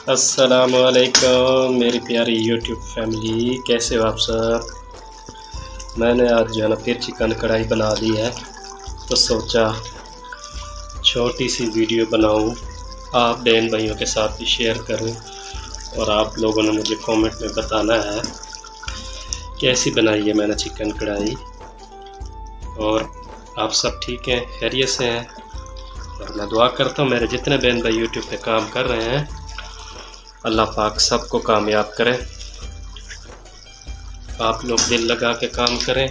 अस्सलामुअलैकुम मेरी प्यारी यूट्यूब फैमिली, कैसे हो आप सब। मैंने आज जो है ना फिर चिकन कढ़ाई बना ली है, तो सोचा छोटी सी वीडियो बनाऊं, आप बहन भाइयों के साथ भी शेयर करूं। और आप लोगों ने मुझे कमेंट में बताना है कैसी बनाई है मैंने चिकन कढ़ाई। और आप सब ठीक हैं, खैरियत से हैं। और मैं दुआ करता हूँ मेरे जितने बहन भाई यूट्यूब पे काम कर रहे हैं, अल्लाह पाक सबको कामयाब करें। आप लोग दिल लगा के काम करें,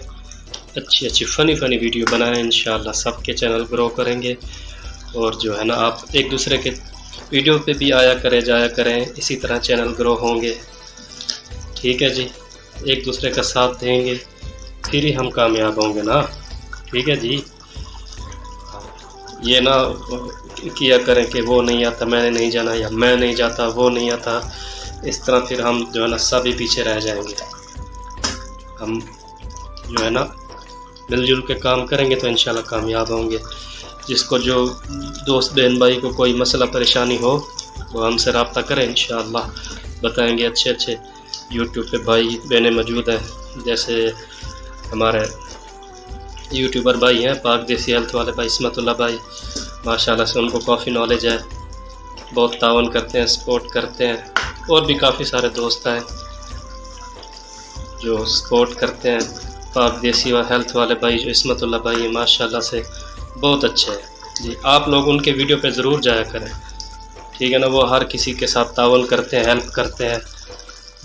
अच्छी अच्छी फ़नी वीडियो बनाएं, इंशाअल्लाह सबके चैनल ग्रो करेंगे। और जो है ना आप एक दूसरे के वीडियो पे भी आया करें जाया करें, इसी तरह चैनल ग्रो होंगे। ठीक है जी, एक दूसरे का साथ देंगे फिर ही हम कामयाब होंगे ना। ठीक है जी, ये ना किया करें कि वो नहीं आता मैंने नहीं जाना, या मैं नहीं जाता वो नहीं आता। इस तरह फिर हम जो है ना सभी पीछे रह जाएंगे। हम जो है ना मिलजुल के काम करेंगे तो इंशाल्लाह कामयाब होंगे। जिसको जो दोस्त बहन भाई को कोई मसला परेशानी हो वो हमसे रब्ता करें, इंशाल्लाह बताएंगे। अच्छे अच्छे यूट्यूब पे भाई बहनें मौजूद हैं, जैसे हमारे यूट्यूबर भाई हैं पाक देसी हेल्थ वाले भाई इस्मतुल्लाह भाई, माशाल्लाह से उनको काफ़ी नॉलेज है, बहुत तावन करते हैं, सपोर्ट करते हैं। और भी काफ़ी सारे दोस्त हैं जो सपोर्ट करते हैं। पाक देसी हेल्थ वाले भाई जो इस्मतुल्लाह भाई हैं, माशाल्लाह से बहुत अच्छे हैं जी। आप लोग उनके वीडियो पे ज़रूर जाया करें, ठीक है ना। वो हर किसी के साथ तावन करते हैं, हेल्प करते हैं,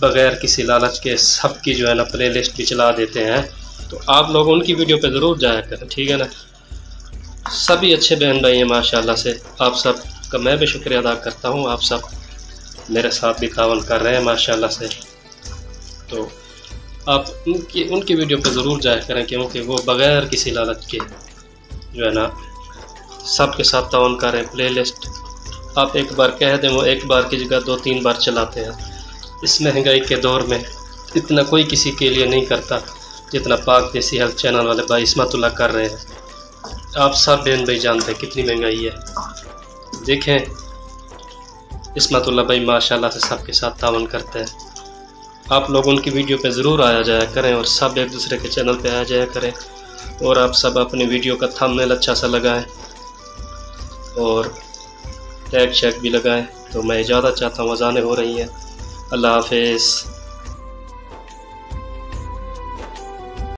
बग़ैर किसी लालच के सबकी जो है ना प्ले लिस्ट भी चला देते हैं। तो आप लोग उनकी वीडियो पे ज़रूर जाया करें, ठीक है ना। सभी अच्छे बहन भाई हैं माशाल्लाह से। आप सब का मैं भी शुक्रिया अदा करता हूँ, आप सब मेरे साथ भी तावन कर रहे हैं माशाल्लाह से। तो आप उनकी वीडियो पे ज़रूर जाया करें, क्योंकि वो बग़ैर किसी लालच के जो है ना सब के साथ तावन कर रहे हैं। प्ले लिस्ट आप एक बार कह दें, वो एक बार की जगह 2-3 बार चलाते हैं। इस महंगाई के दौर में इतना कोई किसी के लिए नहीं करता जितना पाक देसी हेल्थ चैनल वाले भाई इस्मतुल्लाह कर रहे हैं। आप सब बहन भाई जानते हैं कितनी महंगाई है। देखें इस्मतुल्लाह भाई माशाल्लाह से सबके साथ तावन करते हैं। आप लोग उनकी वीडियो पे ज़रूर आया जाया करें और सब एक दूसरे के चैनल पे आया जाया करें। और आप सब अपनी वीडियो का थंबनेल अच्छा सा लगाएं और टैग शैग भी लगाएं। तो मैं इजाज़त चाहता हूँ, अज़ानें हो रही हैं। अल्लाह हाफ़िज़।